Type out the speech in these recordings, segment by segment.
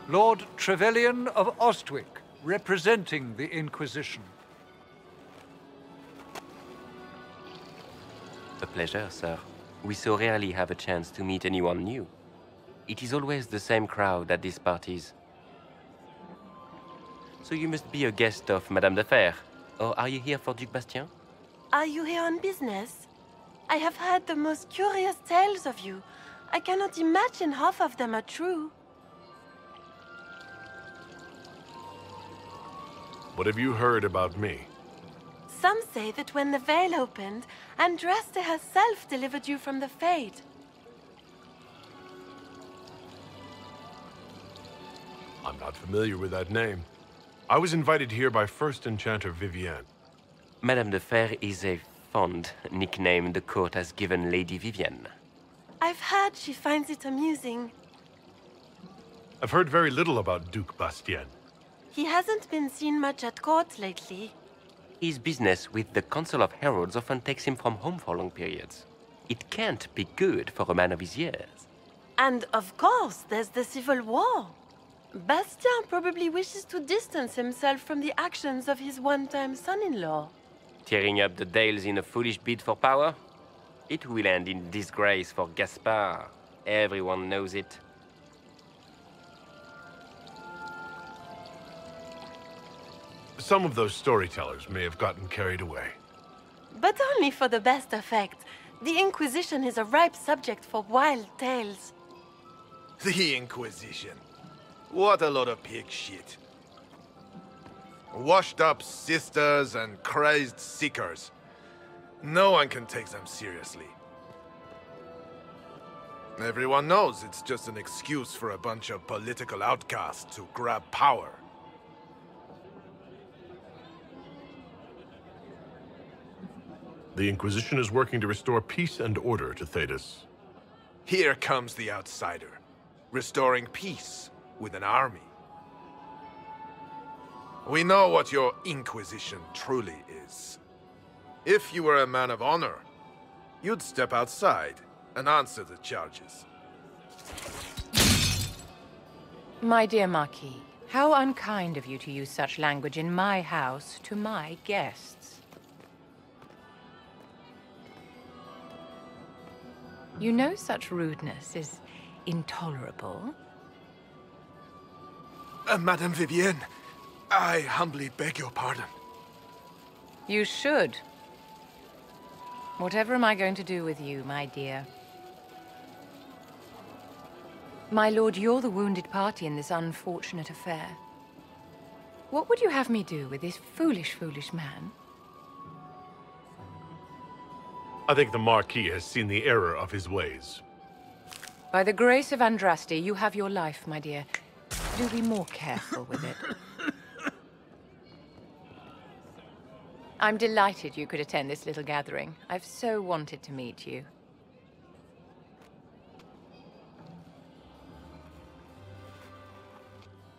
Lord Trevelyan of Ostwick, representing the Inquisition. A pleasure, sir. We so rarely have a chance to meet anyone new. It is always the same crowd at these parties. So you must be a guest of Madame de Fer, or are you here for Duc Bastien? Are you here on business? I have heard the most curious tales of you. I cannot imagine half of them are true. What have you heard about me? Some say that when the veil opened, Andraste herself delivered you from the Fade. I'm not familiar with that name. I was invited here by First Enchanter Vivienne. Madame de Fer is a fond nickname the court has given Lady Vivienne. I've heard she finds it amusing. I've heard very little about Duc Bastien. He hasn't been seen much at court lately. His business with the Council of Heralds often takes him from home for long periods. It can't be good for a man of his years. And of course, there's the Civil War. Bastien probably wishes to distance himself from the actions of his one-time son-in-law. Tearing up the Dales in a foolish bid for power? It will end in disgrace for Gaspard. Everyone knows it. Some of those storytellers may have gotten carried away. But only for the best effect. The Inquisition is a ripe subject for wild tales. The Inquisition. What a lot of pig shit. Washed up sisters and crazed seekers. No one can take them seriously. Everyone knows it's just an excuse for a bunch of political outcasts to grab power. The Inquisition is working to restore peace and order to Thedas. Here comes the outsider, restoring peace with an army. We know what your Inquisition truly is. If you were a man of honor, you'd step outside and answer the charges. My dear Marquis, how unkind of you to use such language in my house to my guests. You know such rudeness is intolerable. Madame Vivienne, I humbly beg your pardon. You should. Whatever am I going to do with you, my dear? My lord, you're the wounded party in this unfortunate affair. What would you have me do with this foolish, foolish man? I think the Marquis has seen the error of his ways. By the grace of Andraste, you have your life, my dear. Do be more careful with it. I'm delighted you could attend this little gathering. I've so wanted to meet you.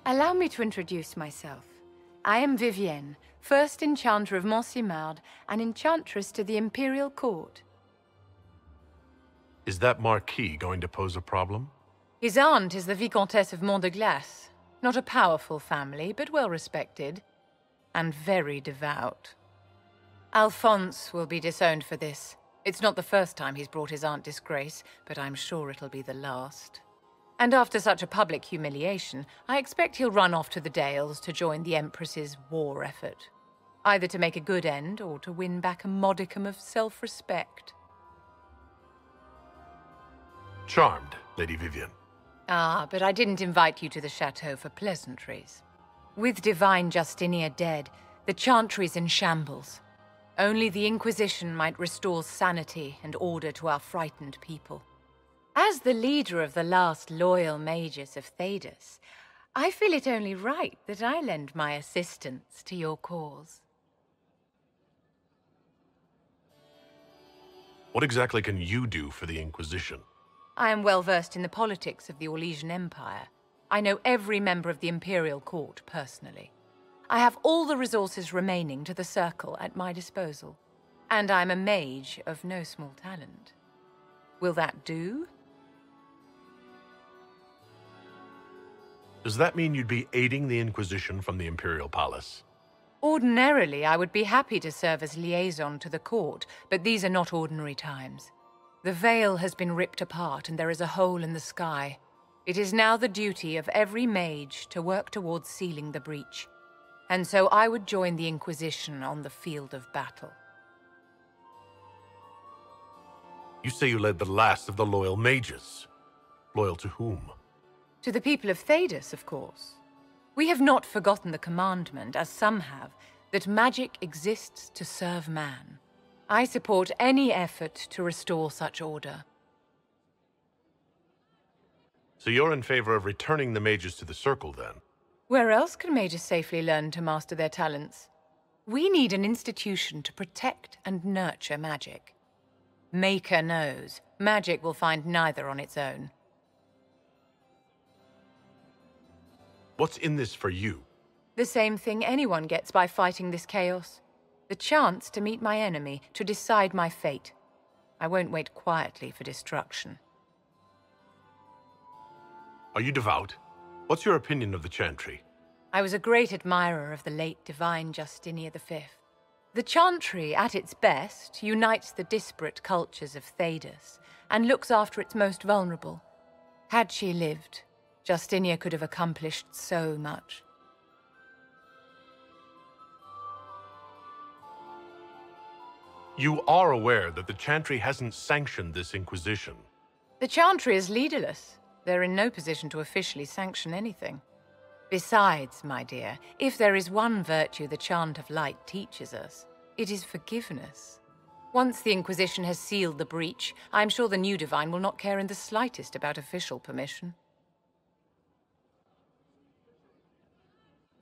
Allow me to introduce myself. I am Vivienne, first Enchanter of Montsimard and Enchantress to the Imperial Court. Is that Marquis going to pose a problem? His aunt is the Vicomtesse of Mont de Glace. Not a powerful family, but well respected. And very devout. Alphonse will be disowned for this. It's not the first time he's brought his aunt disgrace, but I'm sure it'll be the last. And after such a public humiliation, I expect he'll run off to the Dales to join the Empress's war effort. Either to make a good end, or to win back a modicum of self-respect. Charmed, Lady Vivienne. Ah, but I didn't invite you to the chateau for pleasantries. With divine Justinia dead, the Chantry's in shambles. Only the Inquisition might restore sanity and order to our frightened people. As the leader of the last loyal mages of Thedas, I feel it only right that I lend my assistance to your cause. What exactly can you do for the Inquisition? I am well versed in the politics of the Orlesian Empire. I know every member of the Imperial Court personally. I have all the resources remaining to the Circle at my disposal. And I'm a mage of no small talent. Will that do? Does that mean you'd be aiding the Inquisition from the Imperial Palace? Ordinarily, I would be happy to serve as liaison to the court, but these are not ordinary times. The veil has been ripped apart and there is a hole in the sky. It is now the duty of every mage to work towards sealing the breach. And so I would join the Inquisition on the field of battle. You say you led the last of the loyal mages. Loyal to whom? To the people of Thedas, of course. We have not forgotten the commandment, as some have, that magic exists to serve man. I support any effort to restore such order. So you're in favor of returning the mages to the Circle, then? Where else can mages safely learn to master their talents? We need an institution to protect and nurture magic. Maker knows, magic will find neither on its own. What's in this for you? The same thing anyone gets by fighting this chaos. The chance to meet my enemy, to decide my fate. I won't wait quietly for destruction. Are you devout? What's your opinion of the Chantry? I was a great admirer of the late divine Justinian V. The Chantry, at its best, unites the disparate cultures of Thedas and looks after its most vulnerable. Had she lived, Justinia could have accomplished so much. You are aware that the Chantry hasn't sanctioned this Inquisition. The Chantry is leaderless. They're in no position to officially sanction anything. Besides, my dear, if there is one virtue the Chant of Light teaches us, it is forgiveness. Once the Inquisition has sealed the breach, I'm sure the new Divine will not care in the slightest about official permission.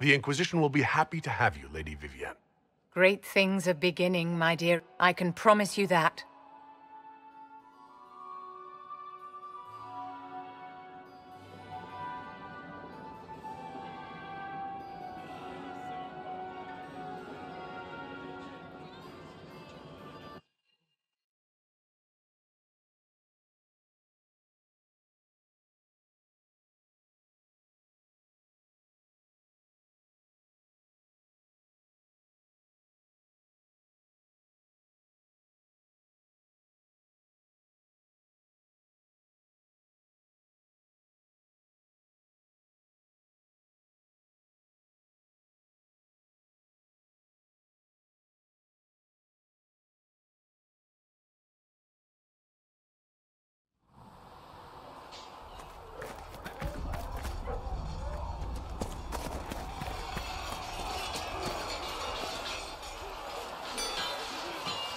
The Inquisition will be happy to have you, Lady Vivienne. Great things are beginning, my dear. I can promise you that.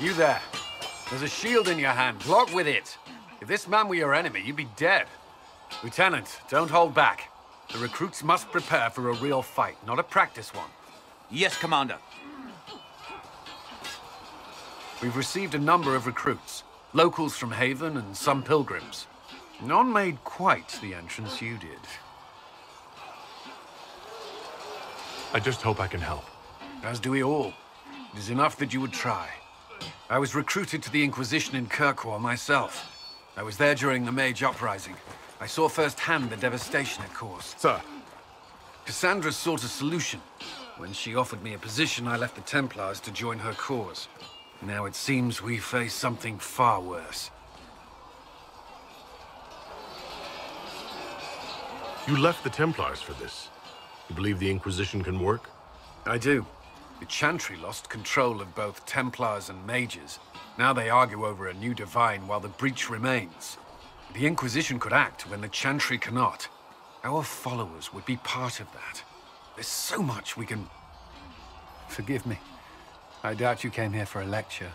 You there. There's a shield in your hand. Block with it. If this man were your enemy, you'd be dead. Lieutenant, don't hold back. The recruits must prepare for a real fight, not a practice one. Yes, Commander. We've received a number of recruits. Locals from Haven and some pilgrims. None made quite the entrance you did. I just hope I can help. As do we all. It is enough that you would try. I was recruited to the Inquisition in Kirkwall myself. I was there during the Mage Uprising. I saw firsthand the devastation it caused. Sir. Cassandra sought a solution. When she offered me a position, I left the Templars to join her cause. Now it seems we face something far worse. You left the Templars for this. You believe the Inquisition can work? I do. The Chantry lost control of both Templars and Mages. Now they argue over a new Divine while the breach remains. The Inquisition could act when the Chantry cannot. Our followers would be part of that. There's so much we can... Forgive me. I doubt you came here for a lecture.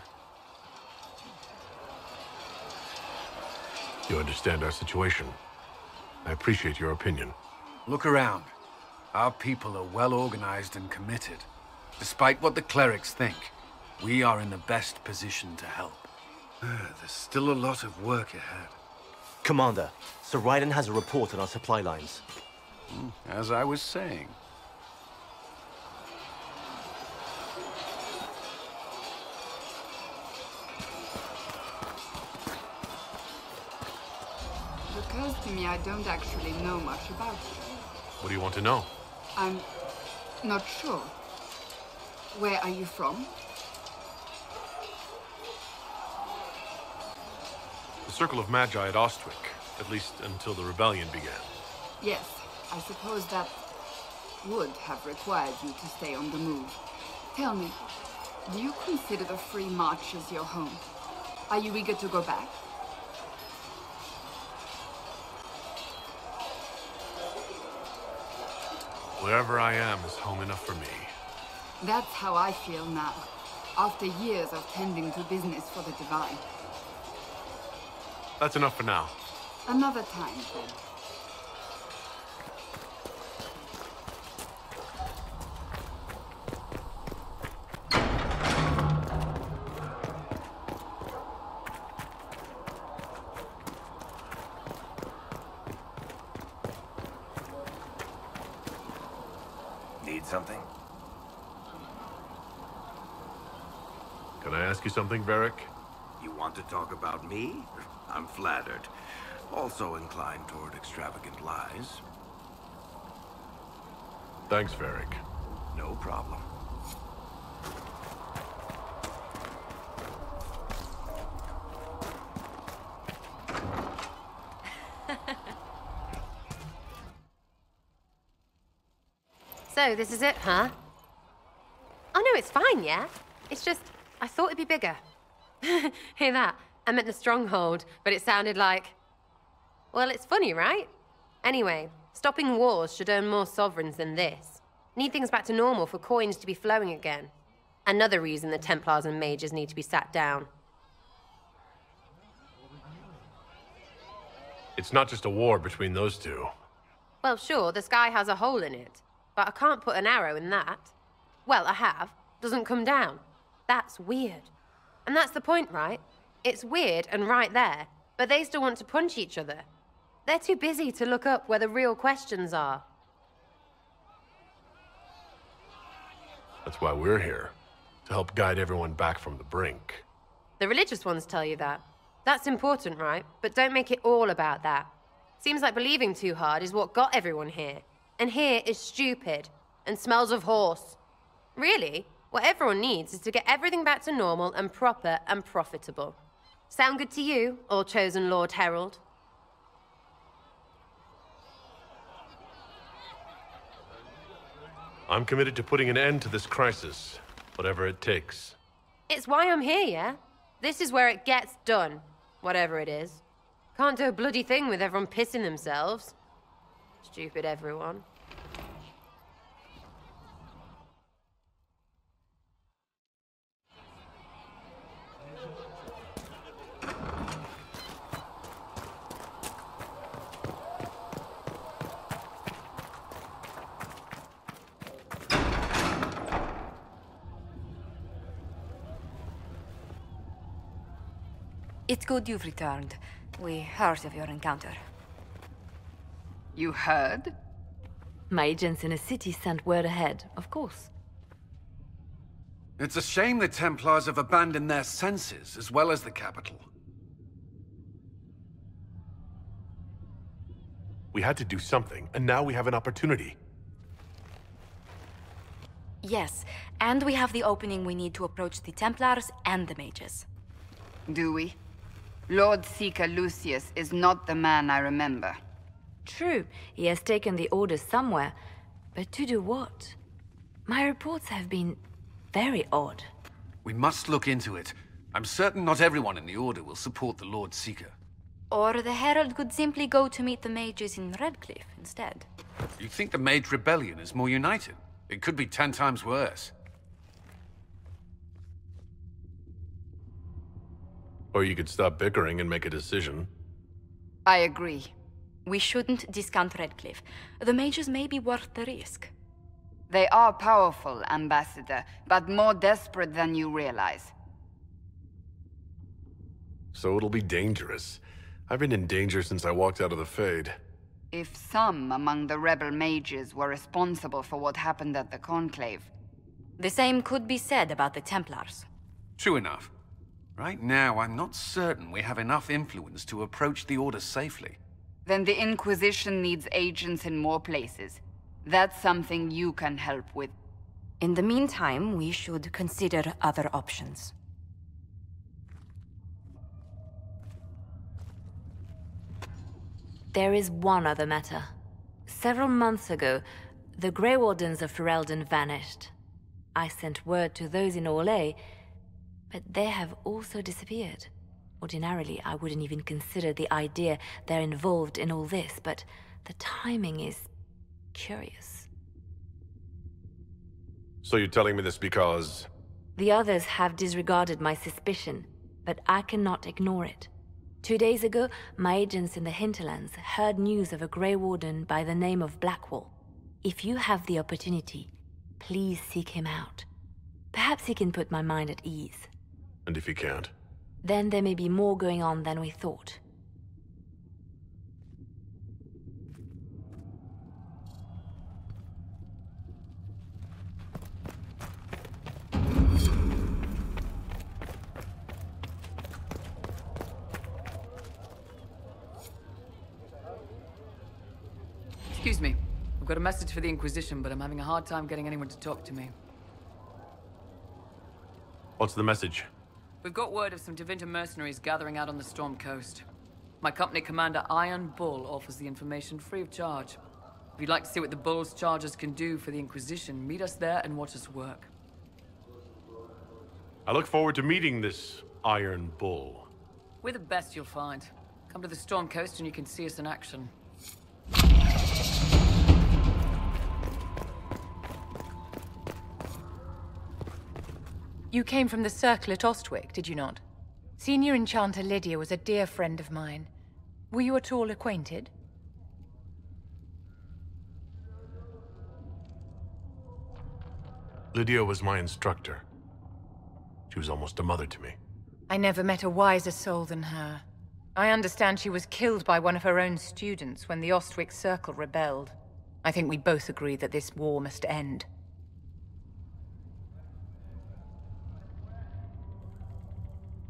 You understand our situation. I appreciate your opinion. Look around. Our people are well organized and committed. Despite what the clerics think, we are in the best position to help. There's still a lot of work ahead. Commander, Sir Raiden has a report on our supply lines. As I was saying. It occurs to me I don't actually know much about you. What do you want to know? I'm not sure. Where are you from? The Circle of Magi at Ostwick, at least until the rebellion began. Yes, I suppose that would have required you to stay on the move. Tell me, do you consider the Free March as your home? Are you eager to go back? Wherever I am is home enough for me. That's how I feel now, after years of tending to business for the Divine. That's enough for now. Another time, then. Need something? Can I ask you something, Varric? You want to talk about me? I'm flattered. Also inclined toward extravagant lies. Thanks, Varric. No problem. So, this is it, huh? Oh no, it's fine, yeah? It's just, I thought it'd be bigger. Hear that? I meant the stronghold, but it sounded like... Well, it's funny, right? Anyway, stopping wars should earn more sovereigns than this. Need things back to normal for coins to be flowing again. Another reason the Templars and Mages need to be sat down. It's not just a war between those two. Well, sure, the sky has a hole in it, but I can't put an arrow in that. Well, I have. Doesn't come down. That's weird. And that's the point, right? It's weird and right there, but they still want to punch each other. They're too busy to look up where the real questions are. That's why we're here. To help guide everyone back from the brink. The religious ones tell you that. That's important, right? But don't make it all about that. Seems like believing too hard is what got everyone here. And here is stupid and smells of horse. Really, what everyone needs is to get everything back to normal and proper and profitable. Sound good to you, all-chosen Lord Herald? I'm committed to putting an end to this crisis, whatever it takes. It's why I'm here, yeah? This is where it gets done, whatever it is. Can't do a bloody thing with everyone pissing themselves. Stupid everyone. It's good you've returned. We heard of your encounter. You heard? My agents in the city sent word ahead, of course. It's a shame the Templars have abandoned their senses, as well as the capital. We had to do something, and now we have an opportunity. Yes, and we have the opening we need to approach the Templars and the Mages. Do we? Lord Seeker Lucius is not the man I remember. True, he has taken the orders somewhere, but to do what? My reports have been very odd. We must look into it. I'm certain not everyone in the Order will support the Lord Seeker. Or the Herald could simply go to meet the Mages in Redcliffe instead. You think the Mage Rebellion is more united? It could be 10 times worse. Or you could stop bickering and make a decision. I agree. We shouldn't discount Redcliffe. The Mages may be worth the risk. They are powerful, Ambassador, but more desperate than you realize. So it'll be dangerous. I've been in danger since I walked out of the Fade. If some among the rebel mages were responsible for what happened at the Conclave... The same could be said about the Templars. True enough. Right now, I'm not certain we have enough influence to approach the Order safely. Then the Inquisition needs agents in more places. That's something you can help with. In the meantime, we should consider other options. There is one other matter. Several months ago, the Grey Wardens of Ferelden vanished. I sent word to those in Orlais, but they have also disappeared. Ordinarily, I wouldn't even consider the idea they're involved in all this, but the timing is curious. So you're telling me this because... The others have disregarded my suspicion, but I cannot ignore it. 2 days ago, my agents in the hinterlands heard news of a Grey Warden by the name of Blackwall. If you have the opportunity, please seek him out. Perhaps he can put my mind at ease. And if he can't? Then there may be more going on than we thought. Excuse me. I've got a message for the Inquisition, but I'm having a hard time getting anyone to talk to me. What's the message? We've got word of some Tevinter mercenaries gathering out on the Storm Coast. My company commander, Iron Bull, offers the information free of charge. If you'd like to see what the Bull's charges can do for the Inquisition, meet us there and watch us work. I look forward to meeting this Iron Bull. We're the best you'll find. Come to the Storm Coast and you can see us in action. You came from the Circle at Ostwick, did you not? Senior Enchanter Lydia was a dear friend of mine. Were you at all acquainted? Lydia was my instructor. She was almost a mother to me. I never met a wiser soul than her. I understand she was killed by one of her own students when the Ostwick Circle rebelled. I think we both agree that this war must end.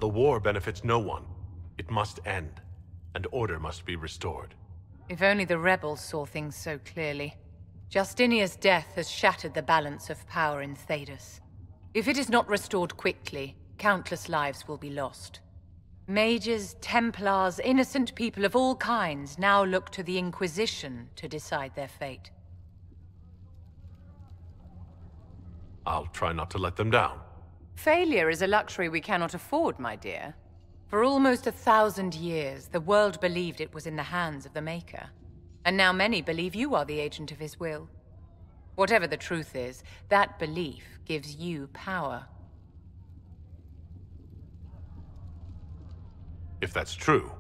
The war benefits no one. It must end, and order must be restored. If only the rebels saw things so clearly. Justinia's death has shattered the balance of power in Thedas. If it is not restored quickly, countless lives will be lost. Mages, Templars, innocent people of all kinds now look to the Inquisition to decide their fate. I'll try not to let them down. Failure is a luxury we cannot afford, my dear. For almost 1,000 years, the world believed it was in the hands of the Maker. And now many believe you are the agent of his will. Whatever the truth is, that belief gives you power. If that's true,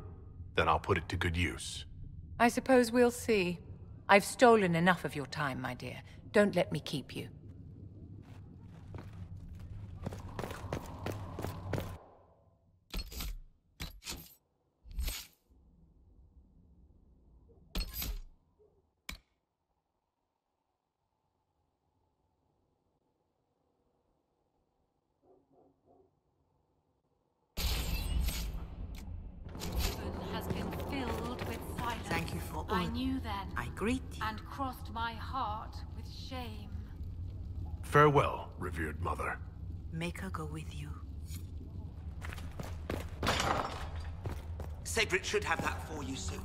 then I'll put it to good use. I suppose we'll see. I've stolen enough of your time, my dear. Don't let me keep you. I knew then. I greet you. And crossed my heart with shame. Farewell, revered mother. Make her go with you. Sacred should have that for you soon.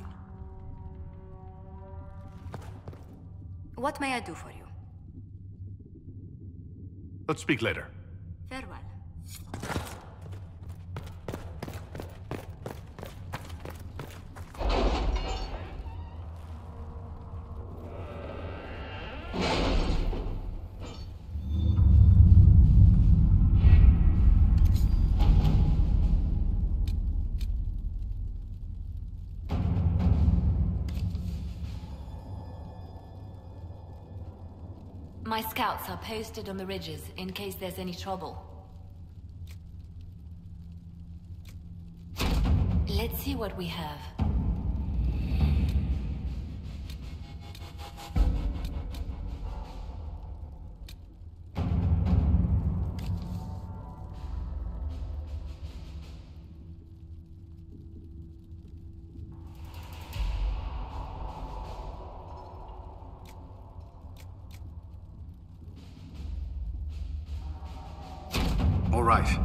What may I do for you? Let's speak later. Farewell. My scouts are posted on the ridges in case there's any trouble. Let's see what we have. right.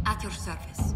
At your service.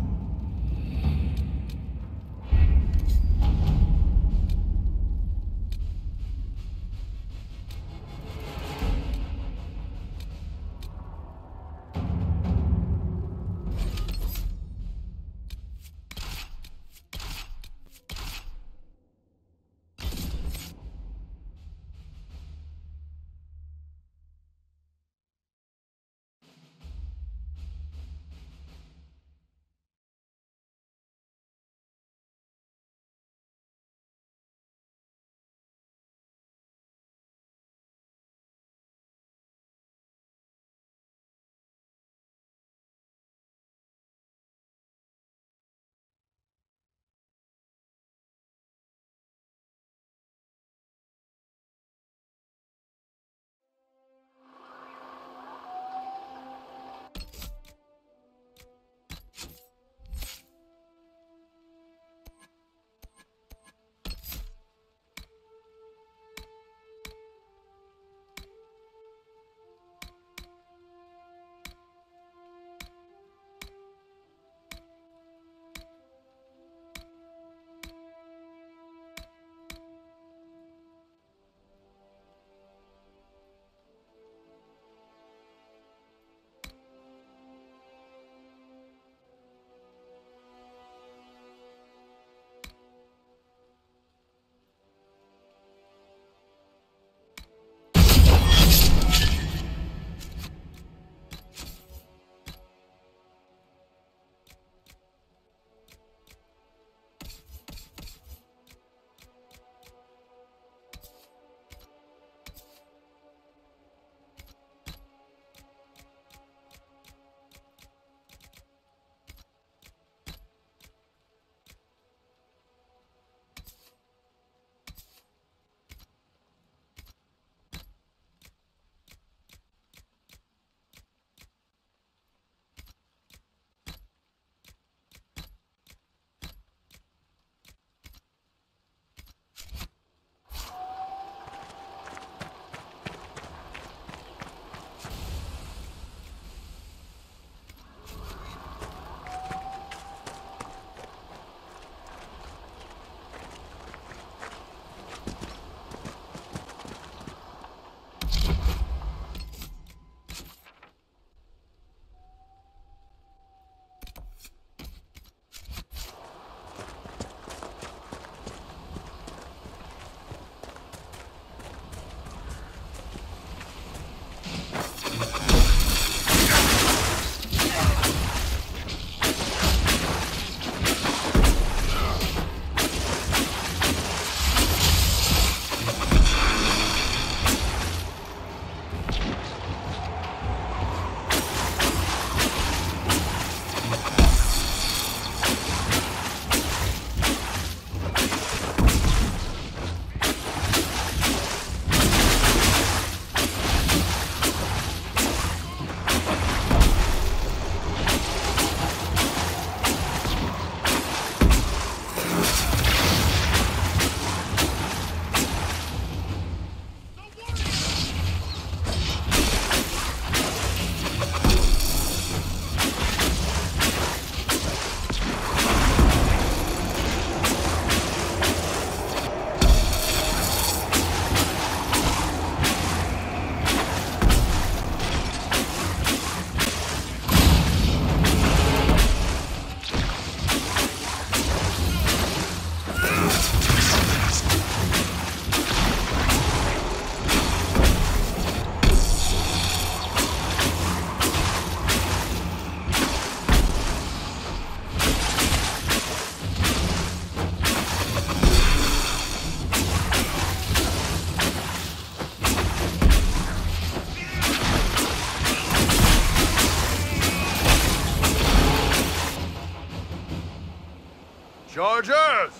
Chargers!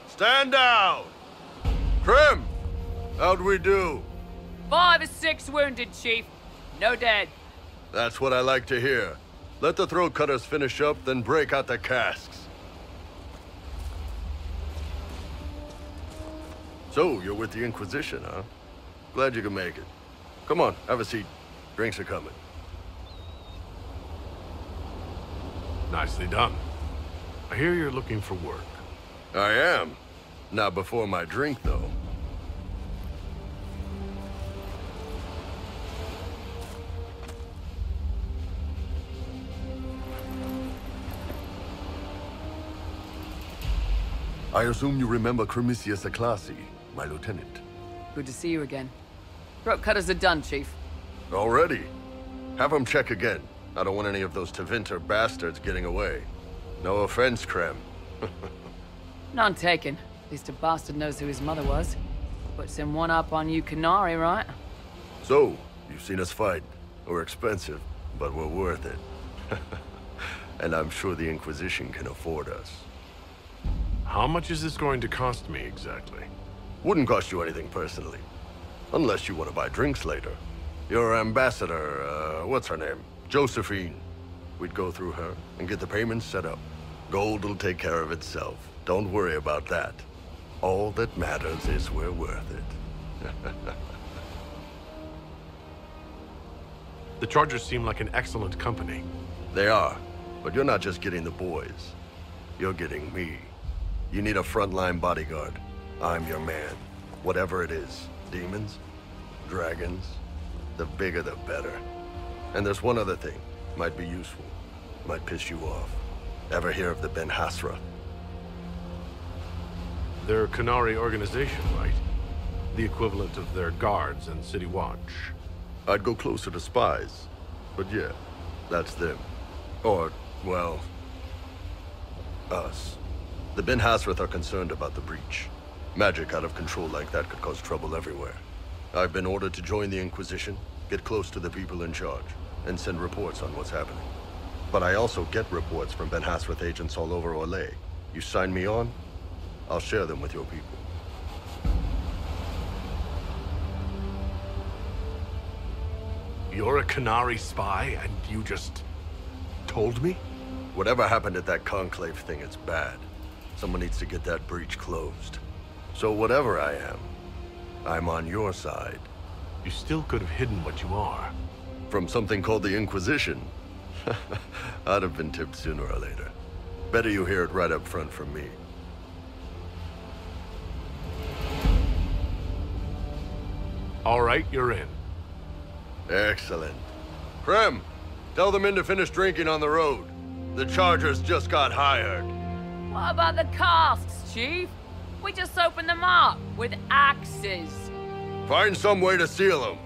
Stand down! Krim! How'd we do? 5 or 6 wounded, Chief. No dead. That's what I like to hear. Let the throat cutters finish up, then break out the casks. So, you're with the Inquisition, huh? Glad you could make it. Come on, have a seat. Drinks are coming. Nicely done. I hear you're looking for work. I am. Not before my drink, though. I assume you remember Cremisius Aclassi, my lieutenant. Good to see you again. Throat cutters are done, Chief. Already? Have them check again. I don't want any of those Tevinter bastards getting away. No offense, Krem. None taken. At least a bastard knows who his mother was. Puts him one up on you Canary, right? So, you've seen us fight. We're expensive, but we're worth it. And I'm sure the Inquisition can afford us. How much is this going to cost me, exactly? Wouldn't cost you anything personally. Unless you want to buy drinks later. Your ambassador, what's her name? Josephine. We'd go through her and get the payments set up. Gold will take care of itself. Don't worry about that. All that matters is we're worth it. The Chargers seem like an excellent company. They are, but you're not just getting the boys. You're getting me. You need a frontline bodyguard. I'm your man. Whatever it is. Demons? Dragons? The bigger the better. And there's one other thing. Might be useful. Might piss you off. Ever hear of the Ben Hasra? They're a Canary organization, right? The equivalent of their guards and City Watch. I'd go closer to spies. But yeah, that's them. Or, well, us. The Ben Hasrath are concerned about the breach. Magic out of control like that could cause trouble everywhere. I've been ordered to join the Inquisition, get close to the people in charge, and send reports on what's happening. But I also get reports from Ben Hasrath agents all over Orlais. You sign me on, I'll share them with your people. You're a Canary spy, and you just told me? Whatever happened at that Conclave thing, it's bad. Someone needs to get that breach closed. So whatever I am, I'm on your side. You still could have hidden what you are. From something called the Inquisition? I'd have been tipped sooner or later. Better you hear it right up front from me. All right, you're in. Excellent. Krem, tell the men to finish drinking on the road. The Chargers just got hired. What about the casks, Chief? We just opened them up with axes. Find some way to seal them.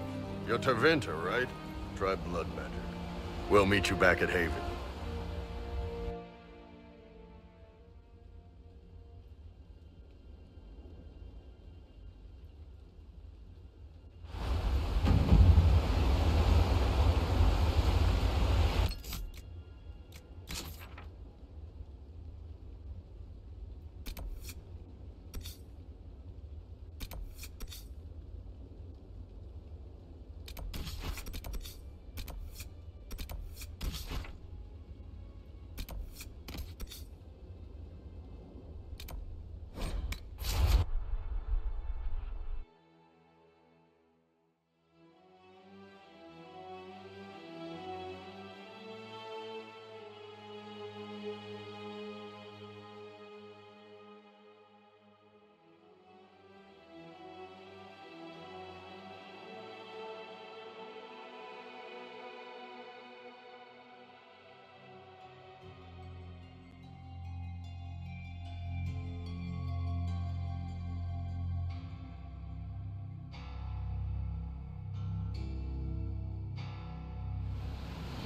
You're Tevinter, right? Try blood magic. We'll meet you back at Haven.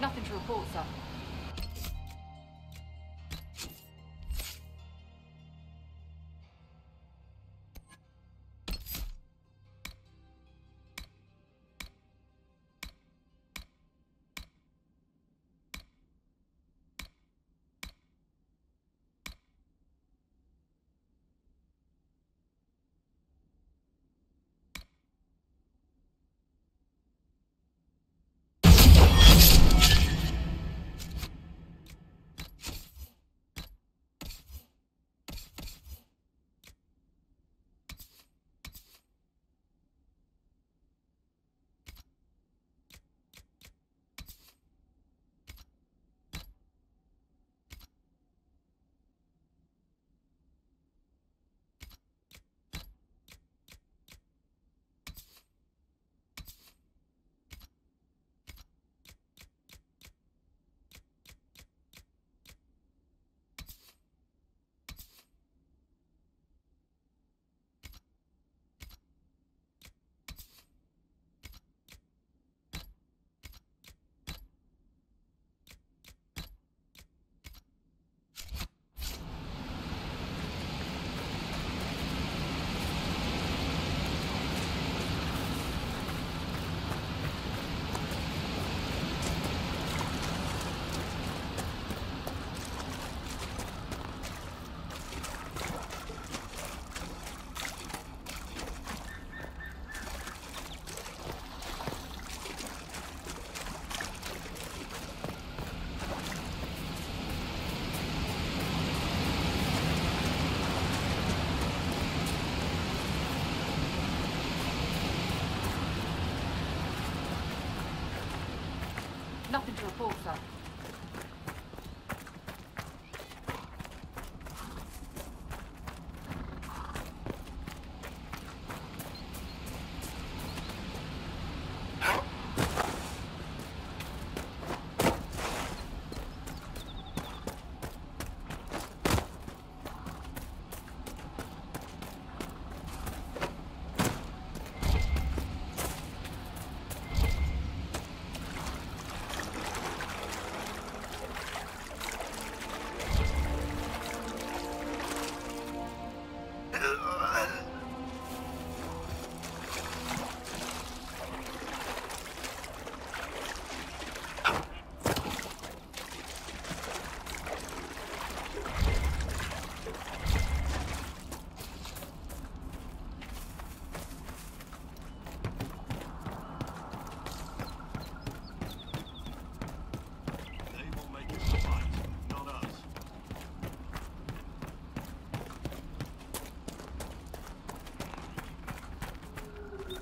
Nothing to report, sir. Nothing to report, sir.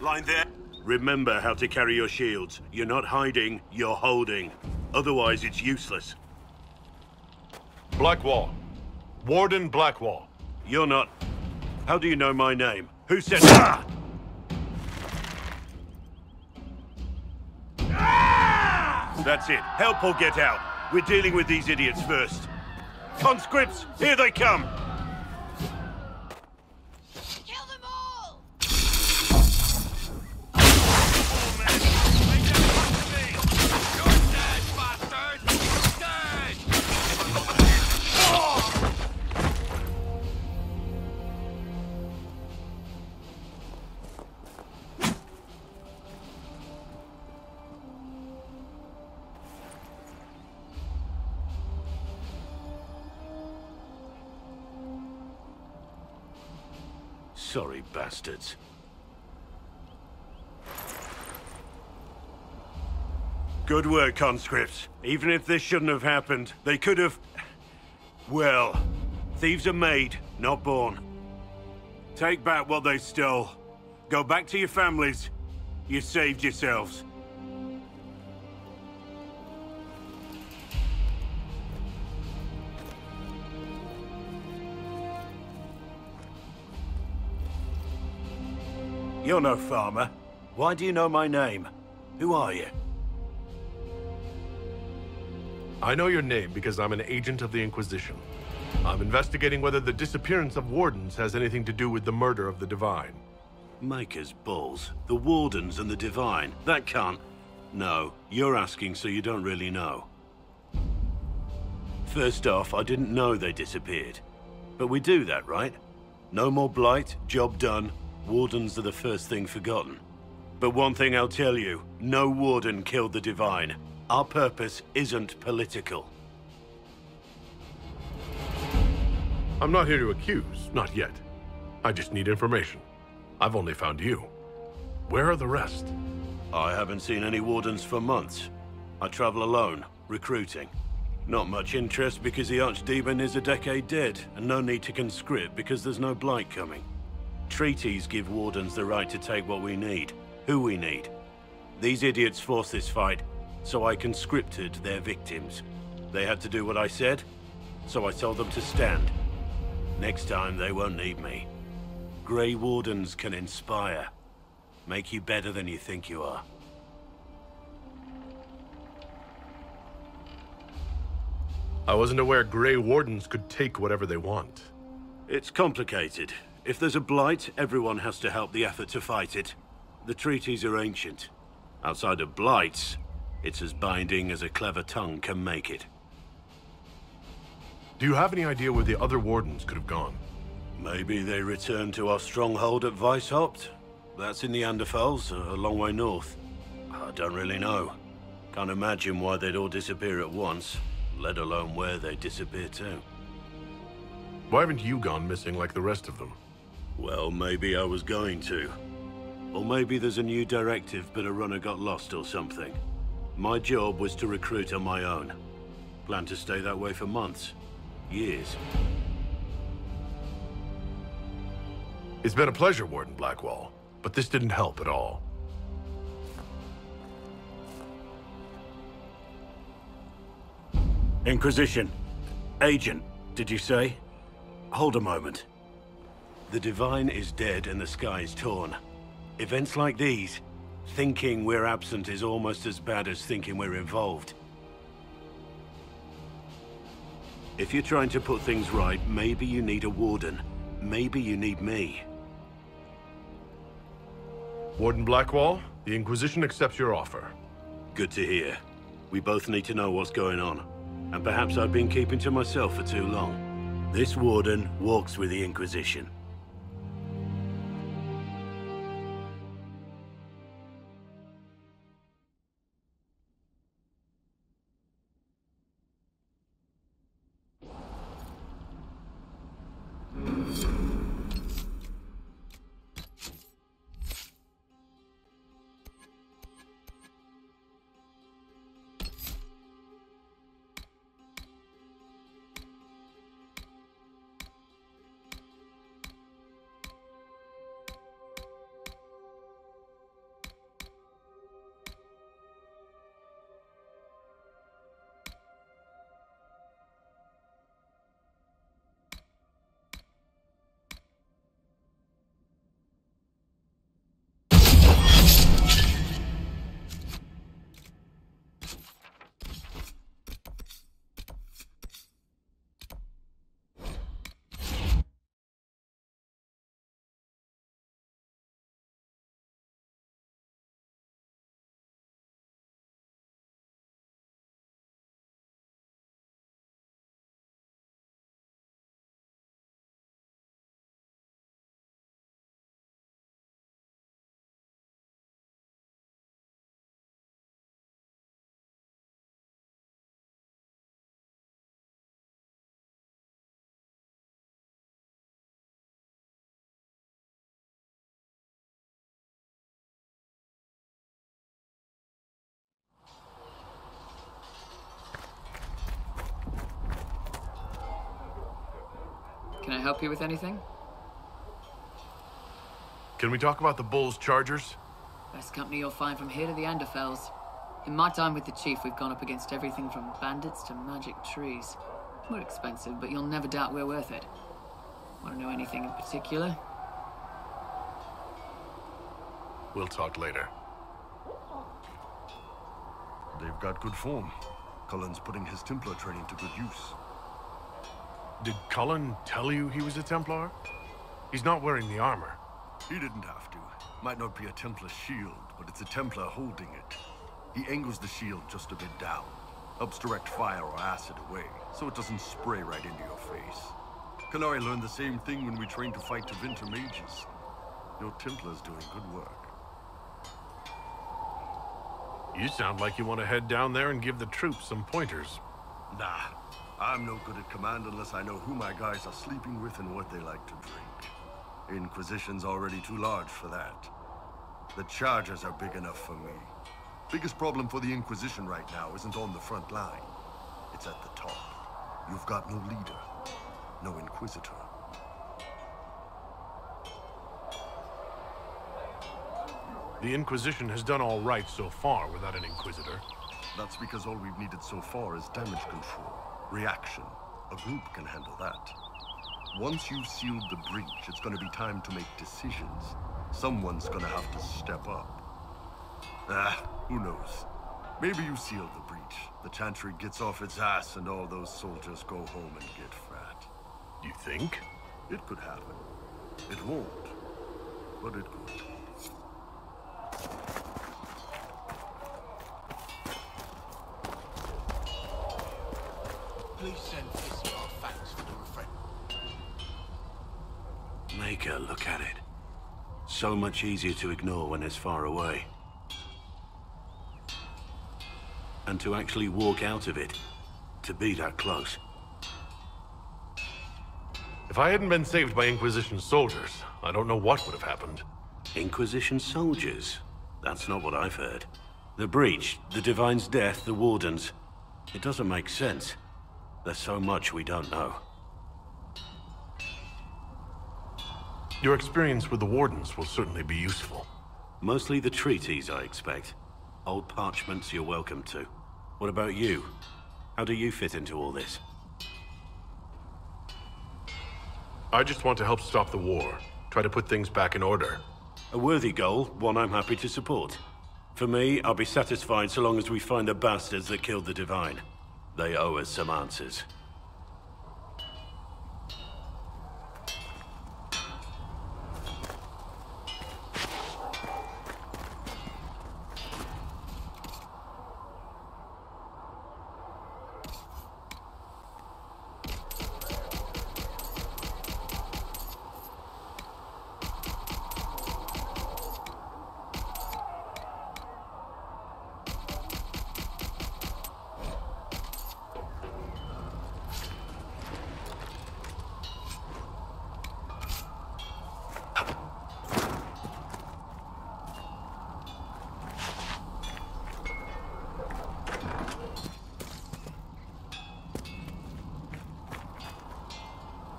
Line there. Remember how to carry your shields. You're not hiding, you're holding. Otherwise, it's useless. Blackwall. Warden Blackwall. You're not... How do you know my name? Who said... Ah! That's it. Help or get out. We're dealing with these idiots first. Conscripts, here they come! Sorry, bastards. Good work, conscripts. Even if this shouldn't have happened, they could have... Well, thieves are made, not born. Take back what they stole. Go back to your families. You saved yourselves. You're no farmer. Why do you know my name? Who are you? I know your name because I'm an agent of the Inquisition. I'm investigating whether the disappearance of Wardens has anything to do with the murder of the Divine. Maker's balls. The Wardens and the Divine. That can't... No, you're asking so you don't really know. First off, I didn't know they disappeared. But we do that, right? No more blight, job done. Wardens are the first thing forgotten. But one thing I'll tell you, no Warden killed the Divine. Our purpose isn't political. I'm not here to accuse, not yet. I just need information. I've only found you. Where are the rest? I haven't seen any Wardens for months. I travel alone, recruiting. Not much interest because the Archdemon is a decade dead, and no need to conscript because there's no blight coming. Treaties give Wardens the right to take what we need, who we need. These idiots forced this fight, so I conscripted their victims. They had to do what I said, so I told them to stand. Next time, they won't need me. Grey Wardens can inspire. Make you better than you think you are. I wasn't aware Grey Wardens could take whatever they want. It's complicated. If there's a blight, everyone has to help the effort to fight it. The treaties are ancient. Outside of blights, it's as binding as a clever tongue can make it. Do you have any idea where the other Wardens could have gone? Maybe they returned to our stronghold at Weishaupt. That's in the Anderfels, a long way north. I don't really know. Can't imagine why they'd all disappear at once, let alone where they'd disappear to. Why haven't you gone missing like the rest of them? Well, maybe I was going to. Or maybe there's a new directive, but a runner got lost or something. My job was to recruit on my own. Plan to stay that way for months. Years. It's been a pleasure, Warden Blackwall, but this didn't help at all. Inquisition. Agent, did you say? Hold a moment. The Divine is dead and the sky is torn. Events like these, thinking we're absent is almost as bad as thinking we're involved. If you're trying to put things right, maybe you need a warden. Maybe you need me. Warden Blackwall, the Inquisition accepts your offer. Good to hear. We both need to know what's going on. And perhaps I've been keeping to myself for too long. This warden walks with the Inquisition. Can I help you with anything? Can we talk about the Bull's Chargers? Best company you'll find from here to the Anderfells. In my time with the Chief, we've gone up against everything from bandits to magic trees. We're expensive, but you'll never doubt we're worth it. Want to know anything in particular? We'll talk later. They've got good form. Cullen's putting his Templar training to good use. Did Cullen tell you he was a Templar? He's not wearing the armor. He didn't have to. Might not be a Templar shield, but it's a Templar holding it. He angles the shield just a bit down. Helps direct fire or acid away, so it doesn't spray right into your face. Canary learned the same thing when we trained to fight Tevinter mages. Your Templar's doing good work. You sound like you want to head down there and give the troops some pointers. Nah, I'm no good at command unless I know who my guys are sleeping with and what they like to drink. Inquisition's already too large for that. The Chargers are big enough for me. Biggest problem for the Inquisition right now isn't on the front line. It's at the top. You've got no leader, no Inquisitor. The Inquisition has done all right so far without an Inquisitor. That's because all we've needed so far is damage control, reaction. A group can handle that. Once you've sealed the breach, it's going to be time to make decisions. Someone's going to have to step up. Who knows? Maybe you sealed the breach. The Chantry gets off its ass and all those soldiers go home and get fat. You think? It could happen. It won't, but it could. Please send Fizzy our thanks for the refreshment. Make her look at it. So much easier to ignore when it's far away. And to actually walk out of it, to be that close. If I hadn't been saved by Inquisition soldiers, I don't know what would have happened. Inquisition soldiers? That's not what I've heard. The breach, the Divine's death, the Wardens. It doesn't make sense. There's so much we don't know. Your experience with the Wardens will certainly be useful. Mostly the treaties, I expect. Old parchments you're welcome to. What about you? How do you fit into all this? I just want to help stop the war. Try to put things back in order. A worthy goal, one I'm happy to support. For me, I'll be satisfied so long as we find the bastards that killed the Divine. They owe us some answers.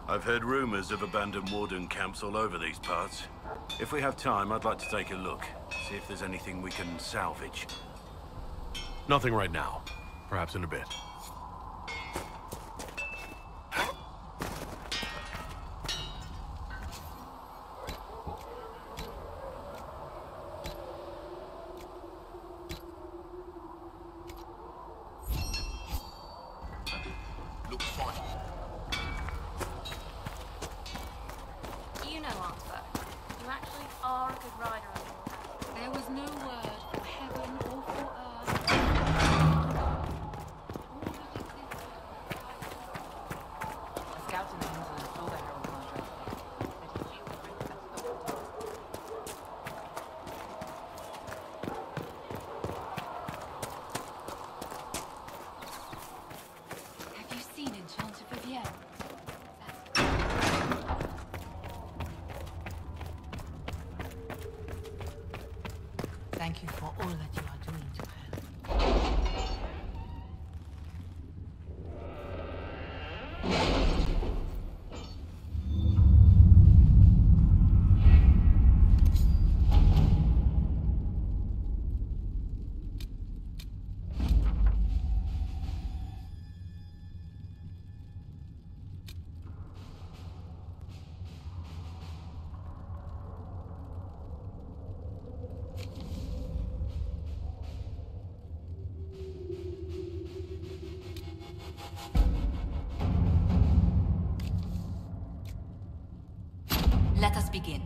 I've heard rumors of abandoned warden camps all over these parts. If we have time, I'd like to take a look, see if there's anything we can salvage. Nothing right now. Perhaps in a bit. Looks fine. You know, Arthur, you actually are a good rider on your There was no word for heaven or for earth. Have you seen Enchanted Vivienne? Thank you for all that you are doing to her. Let us begin.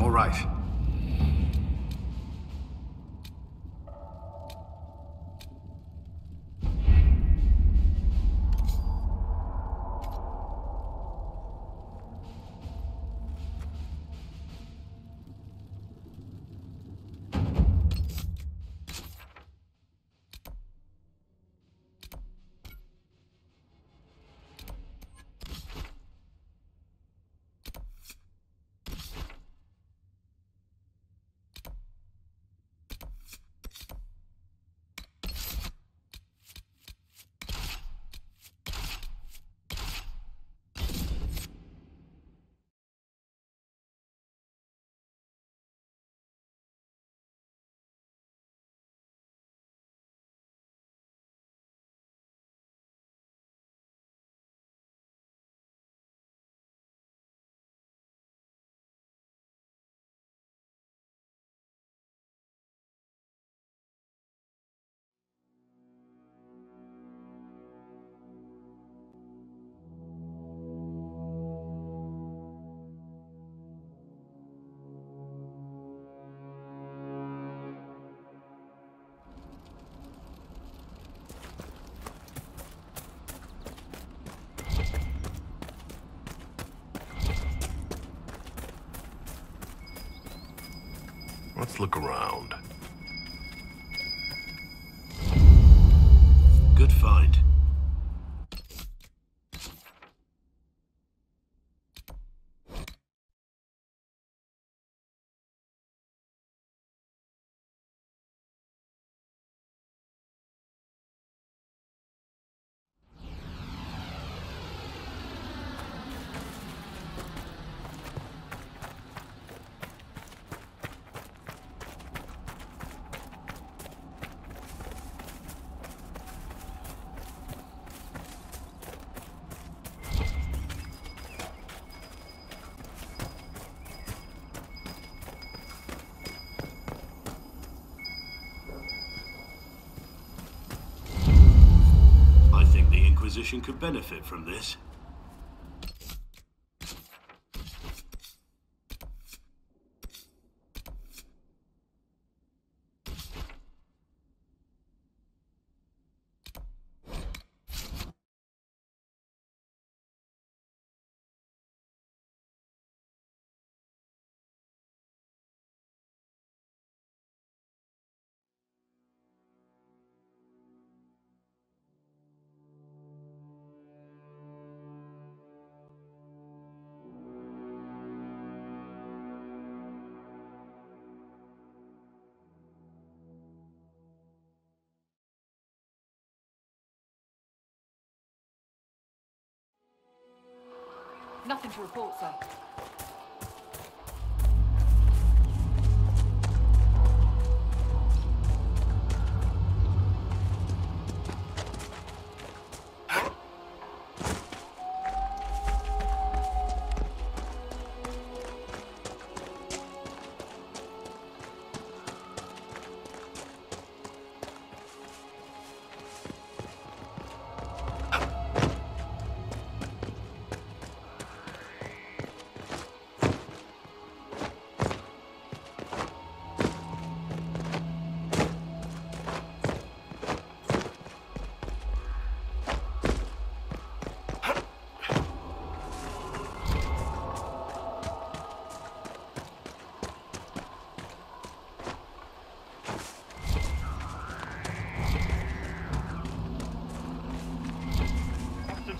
All right. Let's look around. Good find. Inquisition could benefit from this. Nothing to report, sir.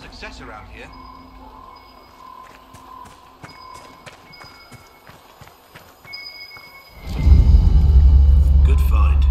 Success around here. Good find.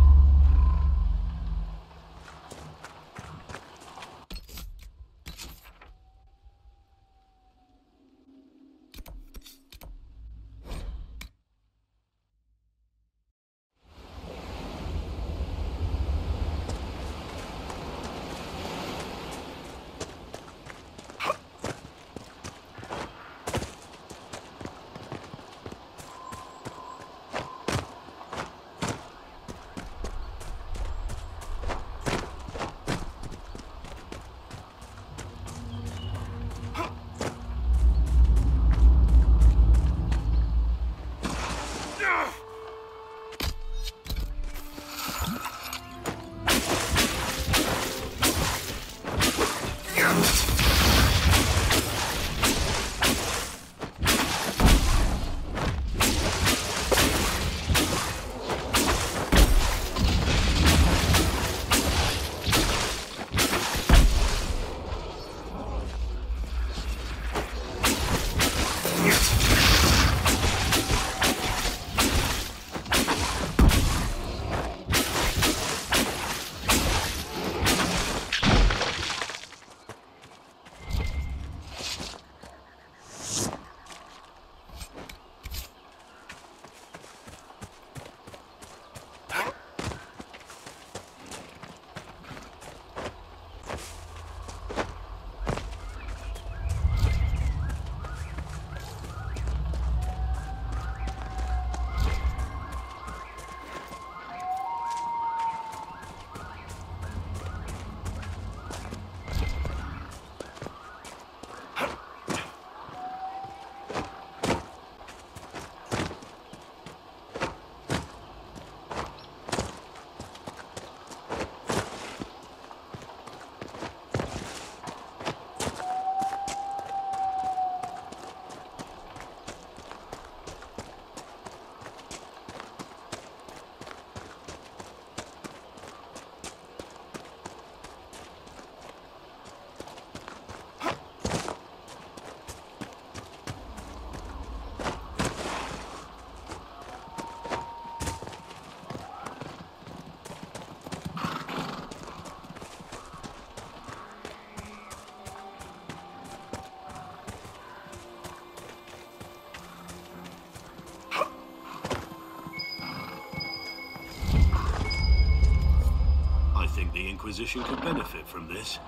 The Inquisition could benefit from this.